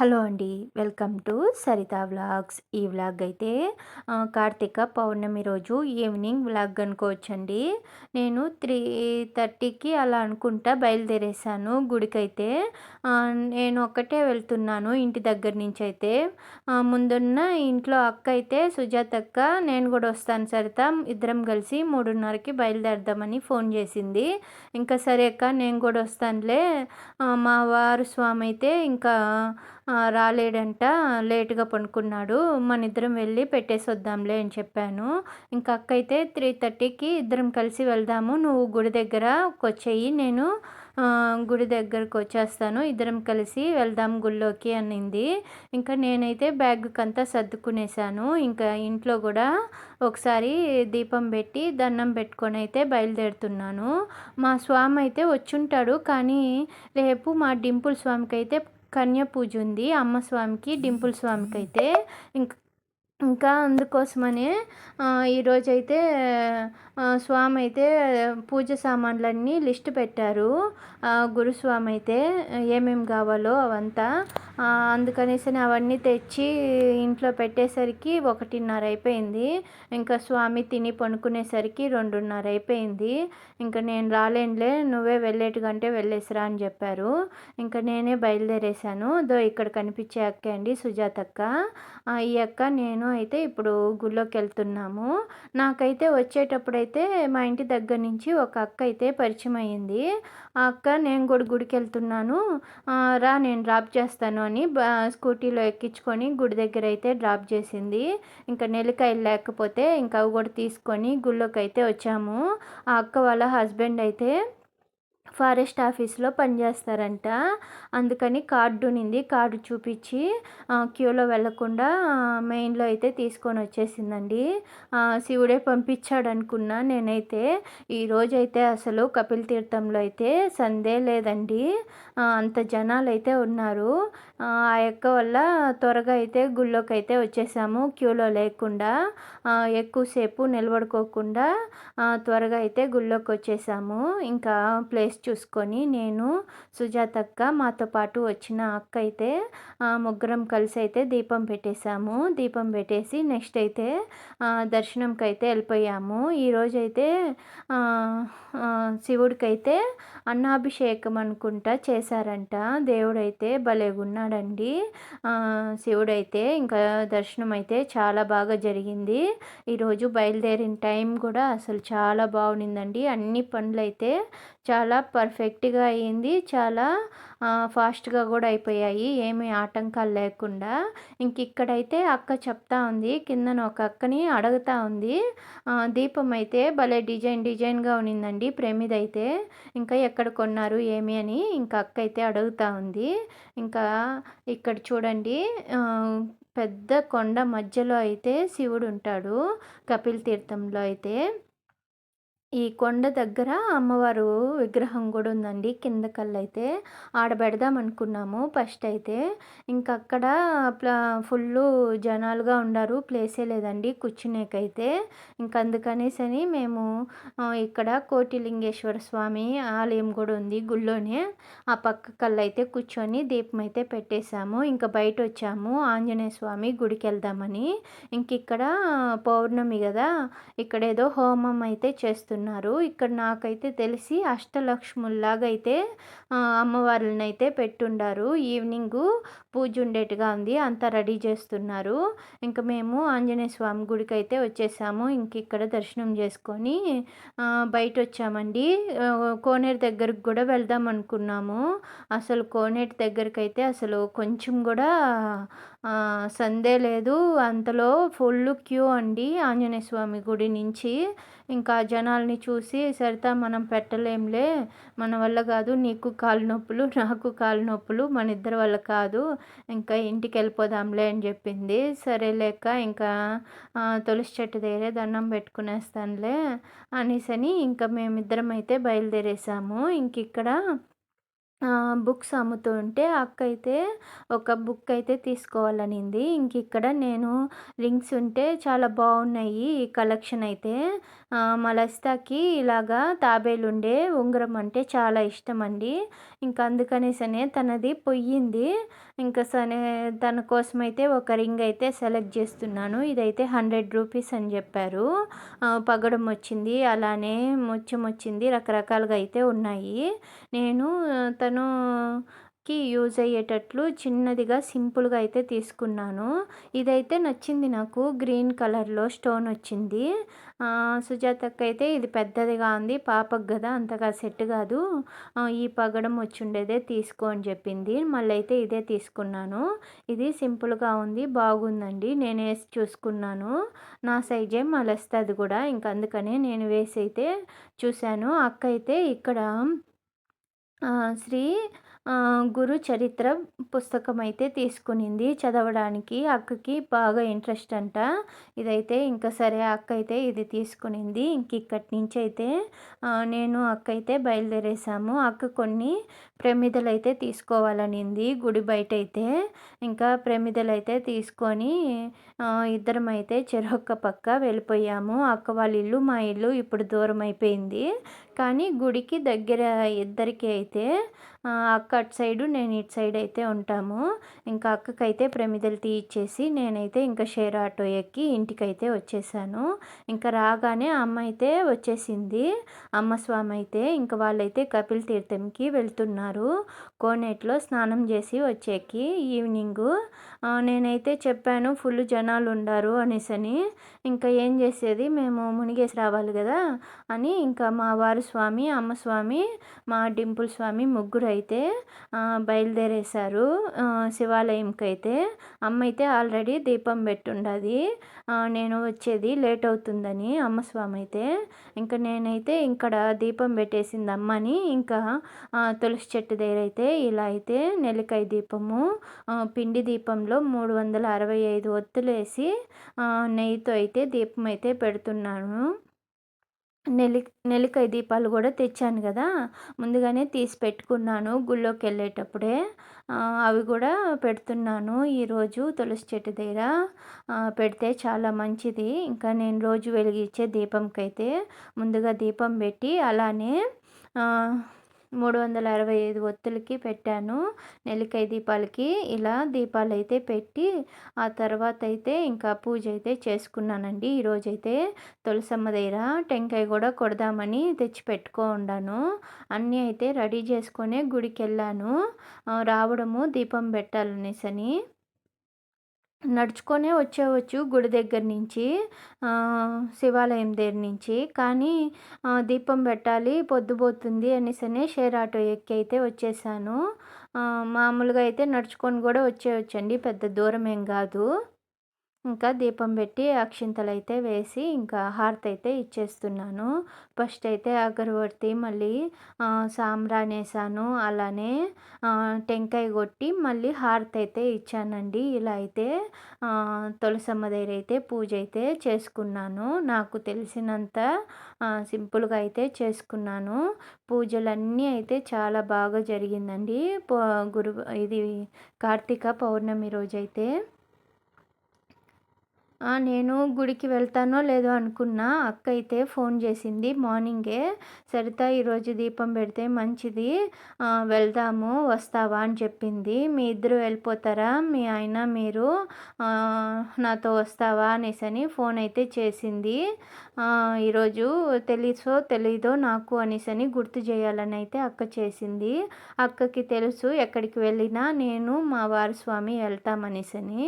Hello అండి. Welcome to Saritha vlogs. ఈ vlog అయితే కార్తీక పౌర్ణమి రోజు ఈవినింగ్ వ్లాగ్ అనుకోవచ్చండి. నేను 3:30కి అలా అనుకుంటా బయలుదేరేసాను గుడికైతే. నేను ఒక్కటే వెళ్తున్నాను ఇంటి దగ్గర నుంచి అయితే. ముందున్న ఇంట్లో అక్క అయితే సుజాత అక్క నేను కూడా వస్తాను సరిత, ఇద్దరం కలిసి 3:30కి బయలుదేరదామని ఫోన్ చేసింది. ఇంకా సరే అక్క నేను కూడా వస్తానులే, మా వారు స్వామి అయితే ఇంకా రాలేడంట, లేట్‌గా పడుకున్నాడు. మనిద్దరం వెళ్ళి పెట్టేసొద్దాంలే అని చెప్పాను. ఇంకా అక్క అయితే 3:30కి ఇద్దరం కలిసి వెళ్దాము. నువ్వు గుడి దగ్గరకొచ్చేయి. నేను గుడి దగ్గరకొచ్చేస్తాను. ఇద్దరం కలిసి వెళ్దాం గుడిలోకి అనింది. ఇంకా నేనైతే బ్యాగ్‌కంతా సర్దుకునేసాను. ఇంకా ఇంట్లో గూడా ఒకసారి దీపం పెట్టి దండం పెట్టుకొనైతే బయలుదేరుతున్నాను. మా స్వామి అయితే వచ్చుంటాడు. కానీ రేపు మా డింపుల్ స్వామికైతే కన్య పూజ ఉంది. అమ్మ స్వామికి, డింపుల్ స్వామికైతే. ఇంక ఇంకా అందుకోసమనే ఈరోజైతే స్వామి అయితే పూజ సామాన్లన్నీ లిస్ట్ పెట్టారు. గురుస్వామి అయితే ఏమేమి కావాలో అవంతా. అందుకనేసని అవన్నీ తెచ్చి ఇంట్లో పెట్టేసరికి 1:30 అయిపోయింది. ఇంకా స్వామి తిని పడుకునేసరికి 2:30 అయిపోయింది. ఇంకా నేను రాలేనులే, నువ్వే వెళ్ళేటికంటే వెళ్ళేసిరా అని చెప్పారు. ఇంకా నేనే బయలుదేరేసాను. ఇక్కడ కనిపించే అక్కే అండి సుజాత అక్క. ఈ అక్క నేను అయితే ఇప్పుడు గుడిలోకి వెళ్తున్నాము. నాకైతే వచ్చేటప్పుడైతే మా ఇంటి దగ్గర నుంచి ఒక అక్క అయితే పరిచయం అయ్యింది. ఆ అక్క నేను కూడా గుడికి వెళ్తున్నాను, రా నేను డ్రాప్ చేస్తాను అని స్కూటీలో ఎక్కించుకొని గుడి దగ్గర అయితే డ్రాప్ చేసింది. ఇంకా నెల్లికాయలు లేకపోతే ఇంకా అవి కూడా తీసుకొని గుళ్ళోకి అయితే వచ్చాము. ఆ అక్క వాళ్ళ హస్బెండ్ అయితే ఫారెస్ట్ ఆఫీస్లో పనిచేస్తారంట. అందుకని కార్డు ఉన్నింది. కార్డు చూపించి క్యూలో వెళ్ళకుండా మెయిన్లో అయితే తీసుకొని వచ్చేసిందండి. శివుడే పంపించాడు అనుకున్నా నేనైతే. ఈరోజైతే అసలు కపిల్ తీర్థంలో అయితే సందే లేదండి. అంత జనాలు అయితే ఉన్నారు. ఆ యొక్క వల్ల త్వరగా అయితే గుళ్ళోకి అయితే వచ్చేసాము, క్యూలో లేకుండా ఎక్కువసేపు నిలబడుకోకుండా త్వరగా అయితే గుళ్ళోకి వచ్చేసాము. ఇంకా ప్లేస్ చూసుకొని నేను, సుజాత అక్క, మాతో పాటు వచ్చిన అక్క అయితే ముగ్గురం కలిసి అయితే దీపం పెట్టేశాము. దీపం పెట్టేసి నెక్స్ట్ అయితే దర్శనంకి అయితే వెళ్ళిపోయాము. ఈరోజైతే శివుడికైతే అన్నాభిషేకం అనుకుంటా చేశారంట. దేవుడైతే భలేగున్నాడండి. శివుడైతే ఇంకా దర్శనం అయితే చాలా బాగా జరిగింది. ఈరోజు బయలుదేరిన టైం కూడా అసలు చాలా బాగుండిందండి. అన్ని పనులైతే చాలా పర్ఫెక్ట్గా అయ్యింది. చాలా ఫాస్ట్గా కూడా అయిపోయాయి, ఏమీ ఆటంకాలు లేకుండా. ఇంక ఇక్కడైతే అక్క చెప్తా ఉంది, కిందన ఒక అక్కని అడుగుతా ఉంది. దీపం అయితే భలే డిజైన్గా ఉన్నిందండి ప్రమిదైతే. ఇంకా ఎక్కడ కొన్నారు ఏమి అని ఇంకా అక్క అయితే అడుగుతా ఉంది. ఇంకా ఇక్కడ చూడండి, పెద్ద కొండ మధ్యలో అయితే శివుడు ఉంటాడు కపిల్ తీర్థంలో అయితే. ఈ కొండ దగ్గర అమ్మవారు విగ్రహం కూడా ఉందండి. కింద కల్లైతే ఆడ పెడదాం అనుకున్నాము ఫస్ట్ అయితే. ఇంకా అక్కడ ఫుల్లు జనాలుగా ఉండారు, ప్లేసే లేదండి కూర్చునేకైతే. ఇంక అందుకనేసని మేము ఇక్కడ కోటిలింగేశ్వర స్వామి ఆలయం కూడా ఉంది గుళ్ళోనే. ఆ పక్క కల్లైతే కూర్చొని దీపం అయితే పెట్టేశాము. ఇంకా బయట వచ్చాము ఆంజనేయ స్వామి గుడికి వెళ్దామని. ఇంక ఇక్కడ పౌర్ణమి కదా, ఇక్కడ ఏదో హోమం అయితే చేస్తున్నారు. ఇక్కడ నాకైతే తెలిసి అష్టలక్ష్ముల్లాగా అయితే అమ్మవార్లను అయితే పెట్టుండారు. ఈవినింగ్ పూజ ఉండేట్టుగా ఉంది, అంతా రెడీ చేస్తున్నారు. ఇంకా మేము ఆంజనేయ స్వామి గుడికి అయితే వచ్చేసాము. ఇంక ఇక్కడ దర్శనం చేసుకొని బయట వచ్చామండి. కోనేరు దగ్గరకు కూడా వెళ్దాం అనుకున్నాము. అసలు కోనేరు దగ్గరికి అయితే అసలు కొంచెం కూడా సందే లేదు. అంతలో ఫుల్ క్యూ అండి ఆంజనేయ స్వామి గుడి నుంచి. ఇంకా జనాల్ని చూసి సరిత మనం పెట్టలేంలే, మన వల్ల కాదు, నీకు కాలు నొప్పులు నాకు కాలు నొప్పులు, మన ఇద్దరి వల్ల కాదు, ఇంకా ఇంటికి వెళ్ళిపోదాంలే అని చెప్పింది. సరే లేక ఇంకా తులసి చెట్టు దగ్గరే దండం పెట్టుకునేస్తానులే అనేసని ఇంకా మేమిద్దరం అయితే బయలుదేరేసాము. ఇంక ఇక్కడ బుక్స్ అమ్ముతూ ఉంటే అక్కయితే ఒక బుక్ అయితే తీసుకోవాలనింది. ఇంకిక్కడ నేను రింగ్స్ ఉంటే చాలా బాగున్నాయి ఈ కలెక్షన్ అయితే. మా లసితకి ఇలాగా తాబేలుండే ఉంగరం అంటే చాలా ఇష్టమండి. ఇంకా అందుకనేసనే తనది పొయ్యింది. ఇంకా తన కోసమైతే ఒక రింగ్ అయితే సెలెక్ట్ చేస్తున్నాను. ఇదైతే 100 రూపీస్ అని చెప్పారు. పగడం వచ్చింది, అలానే ముత్యం వచ్చింది, రకరకాలుగా అయితే ఉన్నాయి. నేను తనుకి యూజ్ అయ్యేటట్లు చిన్నదిగా సింపుల్‌గా అయితే తీసుకున్నాను. ఇదైతే నచ్చింది నాకు. గ్రీన్ కలర్‌లో స్టోన్ వచ్చింది. సుజాతకైతే ఇది పెద్దదిగా ఉంది. పాపకి గదా! అంతగా సెట్ గాదు. ఈ పగడం వచ్చుండేదే తీసుకో అని చెప్పింది. మళ్ళైతే ఇదే తీసుకున్నాను. ఇది సింపుల్‌గా ఉంది. బాగుందండి. నేను ఏసి చూసుకున్నాను. నా సైజే మా లసితది గూడా. ఇంక అందుకనే నేను వేసైతే చూశాను. అక్క అయితే ఇక్కడ శ్రీ గురు చరిత్ర పుస్తకం అయితే తీసుకునింది చదవడానికి. అక్కకి బాగా ఇంట్రెస్ట్ అంట. ఇదైతే ఇంక సరే అక్క అయితే ఇది తీసుకునింది. ఇంక ఇక్కడి నుంచైతే నేను అక్క అయితే బయలుదేరేసాము. అక్క కొన్ని ప్రమిదలైతే తీసుకోవాలనింది గుడి బయటైతే. ఇంకా ప్రమిదలైతే తీసుకొని ఇద్దరమైతే చెరొక్క పక్క వెళ్ళిపోయాము. అక్క వాళ్ళ ఇల్లు, మా ఇల్లు ఇప్పుడు దూరం అయిపోయింది. కానీ గుడికి దగ్గర ఇద్దరికీ అయితే అక్క అటు సైడు, నేను ఇటు సైడ్ అయితే ఉంటాము. ఇంకా అక్కకైతే ప్రమిదలు తీయిచ్చేసి నేనైతే ఇంకా షేర్ ఆటో ఎక్కి ఇంటికైతే వచ్చేసాను. ఇంకా రాగానే అమ్మ అయితే వచ్చేసింది. అమ్మ స్వామి అయితే ఇంక వాళ్ళైతే కపిల్ తీర్థంకి వెళ్తున్నారు. కోనేటిలో స్నానం చేసి వచ్చేకి ఈవినింగు. నేనైతే చెప్పాను ఫుల్ జనాలు ఉండారు అనేసని. ఇంకా ఏం చేసేది, మేము మునిగేసి రావాలి కదా అని ఇంకా మా వారు స్వామి, అమ్మ స్వామి, మా డింపుల్ స్వామి ముగ్గురైతే బయలుదేరేశారు శివాలయంకైతే. అమ్మ అయితే ఆల్రెడీ దీపం పెట్టుండాది. నేను వచ్చేది లేట్ అవుతుందని అమ్మ స్వామి అయితే. ఇంకా నేనైతే ఇక్కడ దీపం పెట్టేసింది అమ్మని. ఇంకా తులసి చెట్టు దగ్గర అయితే ఇలా అయితే నెల్లికాయ దీపము, పిండి దీపంలో 365 ఒత్తులేసి నెయ్యితో అయితే దీపం అయితే పెడుతున్నాను. నెల్లికాయ దీపాలు కూడా తెచ్చాను కదా! ముందుగానే తీసి పెట్టుకున్నాను గుళ్ళోకెళ్ళేటప్పుడే. అవి కూడా పెడుతున్నాను ఈరోజు తులసి చెట్టు దగ్గర. పెడితే చాలా మంచిది. ఇంకా నేను రోజు వెలిగించే దీపంకైతే ముందుగా దీపం పెట్టి అలానే 365 ఒత్తులకి పెట్టాను. నెల్లికాయ దీపాలకి ఇలా దీపాలైతే పెట్టి ఆ తర్వాత అయితే ఇంకా పూజ అయితే చేసుకున్నానండి. ఈరోజైతే తులసమ్మ దగ్గర టెంకాయ కూడా కొడదామని తెచ్చి పెట్టుకోండాను. అన్నీ అయితే రెడీ చేసుకొనే గుడికెళ్ళాను. రావడము దీపం పెట్టాలనేసని. నడుచుకొనే వచ్చేయవచ్చు గుడి దగ్గర నుంచి, శివాలయం దగ్గర నుంచి. కానీ దీపం పెట్టాలి పొద్దుపోతుంది అనేసనే షేర్ ఆటో ఎక్కి అయితే వచ్చేసాను. మామూలుగా అయితే నడుచుకొని కూడా వచ్చేయొచ్చండి. పెద్ద దూరం ఏం కాదు. ఇంకా దీపం పెట్టి అక్షింతలైతే వేసి ఇంకా హారతి అయితే ఇచ్చేస్తున్నాను. ఫస్ట్ అయితే అగరబత్తి, మళ్ళీ సాంబ్రాణేసాను. అలానే టెంకాయ కొట్టి మళ్ళీ హారతి అయితే ఇచ్చానండి. ఇలా అయితే తులసమ్మ దగ్గర అయితే పూజ అయితే చేసుకున్నాను. నాకు తెలిసినంత సింపుల్గా అయితే చేసుకున్నాను. పూజలన్నీ అయితే చాలా బాగా జరిగిందండి. ఇది కార్తీక పౌర్ణమి రోజైతే. నేను గుడికి వెళ్తానో లేదో అనుకున్నా. అక్క అయితే ఫోన్ చేసింది మార్నింగే. "సరిత ఈరోజు దీపం పెడితే మంచిది. వెళ్దాము వస్తావా" అని చెప్పింది. "మీ ఇద్దరు వెళ్ళిపోతారా? మీ ఆయన మీరు నాతో వస్తావా" అనేసని ఫోన్ అయితే చేసింది. ఈరోజు తెలుసో తెలీదో నాకు అనేసని గుర్తు చేయాలని అయితే అక్క చేసింది. అక్కకి తెలుసు ఎక్కడికి వెళ్ళినా నేను మా వారి స్వామి వెళ్తామనేసని.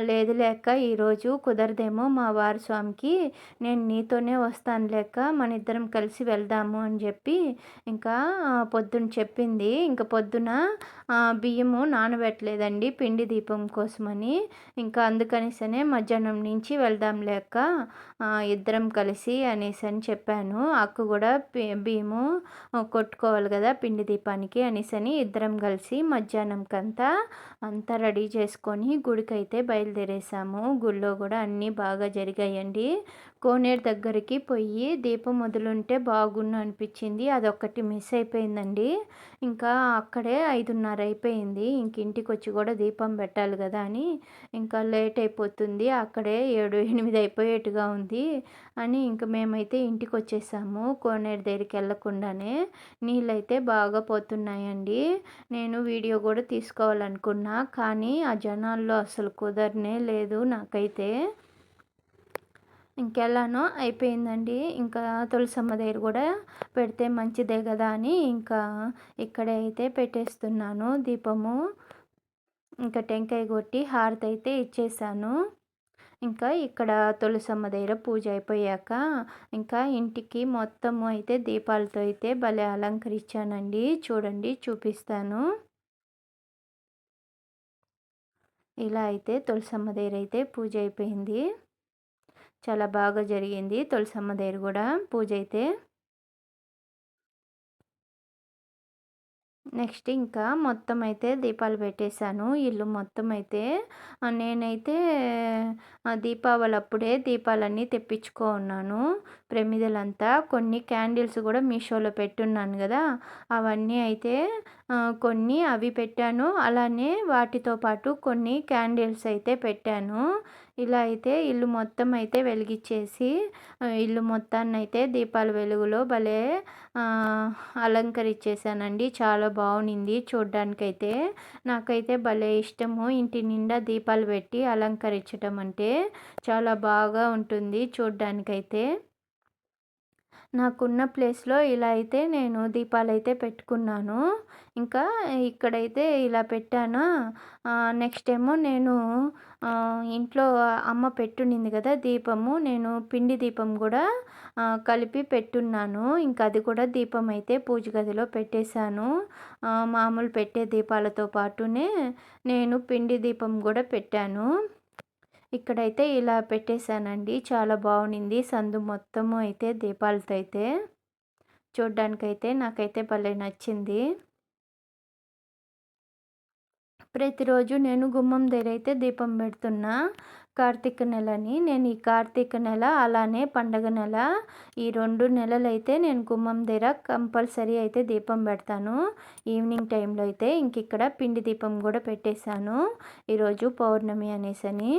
"లేదులే అక్క ఈరోజు కుదరదేమో మా వారి స్వామికి, నేను నీతోనే వస్తాను లేక మన ఇద్దరం కలిసి వెళ్దాము" అని చెప్పి ఇంకా పొద్దున చెప్పింది. ఇంకా పొద్దున బియ్యము నానబెట్టలేదండి పిండి దీపం కోసమని. ఇంకా అందుకనేసనే మధ్యాహ్నం నుంచి వెళ్దాం లేక ఇద్దరం కలిసి అనేసని చెప్పాను. అక్క కూడా బియ్యము కొట్టుకోవాలి కదా పిండి దీపానికి అనేసని ఇద్దరం కలిసి మధ్యాహ్నంకంతా అంతా రెడీ చేసుకొని గుడికైతే బయలుదేరేసాము. గుళ్ళో కూడా అన్నీ బాగా జరిగాయండి. కోనేరు దగ్గరికి పోయి దీపం వదులుంటే బాగుండు అనిపించింది. అదొక్కటి మిస్ అయిపోయిందండి. ఇంకా అక్కడే 5:30 అయిపోయింది. ఇంక ఇంటికొచ్చి కూడా దీపం పెట్టాలి కదా అని ఇంకా లేట్ అయిపోతుంది. అక్కడే 7, 8 అయిపోయేట్టుగా ఉంది అని ఇంక మేమైతే ఇంటికొచ్చేసాము. కోనేరు దగ్గరికి వెళ్ళకుండానే. నీళ్ళైతే బాగా పోతున్నాయండి. నేను వీడియో కూడా తీసుకోవాలనుకున్నా కానీ ఆ జనాల్లో అసలు కుదరనే లేదు నాకైతే. ఇంకెలానో అయిపోయిందండి. ఇంకా తులసమ్మ దగ్గర కూడా పెడితే మంచిదే కదా అని ఇంకా ఇక్కడే అయితే పెట్టేస్తున్నాను దీపము. ఇంకా టెంకాయ కొట్టి హారతి అయితే ఇచ్చేసాను. ఇంకా ఇక్కడ తులసమ్మ దగ్గర పూజ అయిపోయాక ఇంకా ఇంటికి మొత్తము అయితే దీపాలతో అయితే భలే అలంకరించానండి. చూడండి చూపిస్తాను. ఇలా అయితే తులసమ్మ దగ్గర అయితే పూజ అయిపోయింది. చాలా బాగా జరిగింది తులసమ్మ దగ్గర కూడా పూజ అయితే. నెక్స్ట్ ఇంకా మొత్తం అయితే దీపాలు పెట్టేశాను. ఇల్లు మొత్తం అయితే నేనైతే దీపావళి అప్పుడే దీపాలన్నీ తెప్పించుకున్నాను. ప్రమిదలంతా కొన్ని క్యాండిల్స్ కూడా మీషోలో పెట్టున్నాను కదా, అవన్నీ అయితే కొన్ని అవి పెట్టాను. అలానే వాటితో పాటు కొన్ని క్యాండిల్స్ అయితే పెట్టాను. ఇలా అయితే ఇల్లు మొత్తం అయితే వెలిగించేసి ఇల్లు మొత్తాన్ని అయితే దీపాల వెలుగులో భలే అలంకరించేసానండి. చాలా బాగుంది చూడ్డానికైతే. నాకైతే భలే ఇష్టము ఇంటి నిండా దీపాలు పెట్టి అలంకరించటం అంటే. చాలా బాగా ఉంటుంది చూడ్డానికైతే. నాకున్న ప్లేస్లో ఇలా అయితే నేను దీపాలైతే పెట్టుకున్నాను. ఇంకా ఇక్కడైతే ఇలా పెట్టానా. నెక్స్ట్ ఏమో నేను ఇంట్లో అమ్మ పెట్టునింది కదా దీపము, నేను పిండి దీపం కూడా కలిపి పెట్టున్నాను. ఇంకా అది కూడా దీపం అయితే పూజ గదిలో పెట్టేశాను. మామూలు పెట్టే దీపాలతో పాటునే నేను పిండి దీపం కూడా పెట్టాను. ఇక్కడైతే ఇలా పెట్టేశానండి. చాలా బాగుంది సందు మొత్తము అయితే దీపాలతో అయితే. చూడ్డానికైతే నాకైతే భలే నచ్చింది. ప్రతిరోజు నేను గుమ్మం దగ్గర అయితే దీపం పెడుతున్నా. కార్తీక నెలని నేను ఈ కార్తీక నెల అలానే పండగ నెల ఈ 2 నెలలైతే నేను గుమ్మం దగ్గర కంపల్సరీ అయితే దీపం పెడతాను. ఈవినింగ్ టైంలో అయితే ఇంక ఇక్కడ పిండి దీపం కూడా పెట్టేశాను. ఈరోజు పౌర్ణమి అనేసని.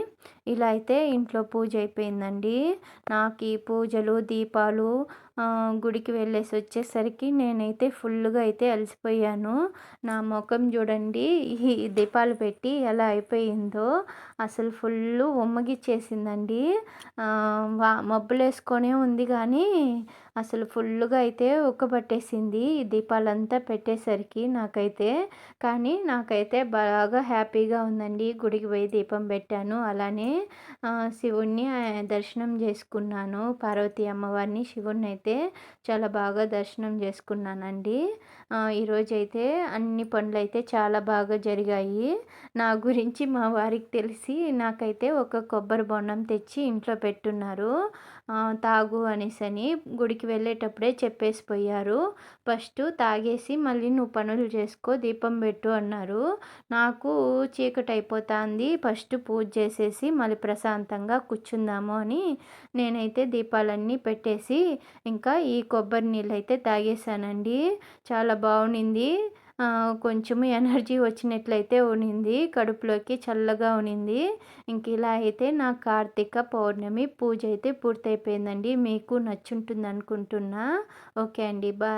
ఇలా అయితే ఇంట్లో పూజ అయిపోయిందండి. నాకు ఈ పూజలు దీపాలు గుడికి వెళ్ళేసి వచ్చేసరికి నేనైతే ఫుల్గా అయితే అలసిపోయాను. నా ముఖం చూడండి ఈ దీపాలు పెట్టి ఎలా అయిపోయిందో. అసలు ఫుల్ ఉమ్మగిచ్చేసిందండి. మబ్బులేసుకొనే ఉంది కానీ అసలు ఫుల్గా అయితే ఉక్కబట్టేసింది ఈ దీపాలంతా పెట్టేసరికి నాకైతే. కానీ నాకైతే బాగా హ్యాపీగా ఉందండి. గుడికి పోయి దీపం పెట్టాను. అలానే శివుణ్ణి దర్శనం చేసుకున్నాను. పార్వతీ అమ్మవారిని శివుణ్ణి అయితే చాలా బాగా దర్శనం చేసుకున్నానండి. ఈరోజైతే అన్ని పనులు అయితే చాలా బాగా జరిగాయి. నా గురించి మా వారికి తెలిసి నాకైతే ఒక కొబ్బరి బొండం తెచ్చి ఇంట్లో పెట్టున్నారు. తాగు అనేసని గుడికి వెళ్ళేటప్పుడే చెప్పేసిపోయారు. ఫస్ట్ తాగేసి మళ్ళీ నువ్వు పనులు చేసుకో దీపం పెట్టు అన్నారు. నాకు చీకటి అయిపోతుంది, ఫస్ట్ పూజ చేసేసి మళ్ళీ ప్రశాంతంగా కూర్చుందాము అని నేనైతే దీపాలన్నీ పెట్టేసి ఇంకా ఈ కొబ్బరి నీళ్ళు అయితే తాగేసానండి. చాలా బాగుంది. కొంచెం ఎనర్జీ వచ్చినట్లయితే ఉనింది, కడుపులోకి చల్లగా ఉనింది. ఇంక ఇలా అయితే నా కార్తీక పౌర్ణమి పూజ అయితే పూర్తయిపోయిందండి. మీకు నచ్చుంటుంది అనుకుంటున్నా. ఓకే అండి, బాయ్.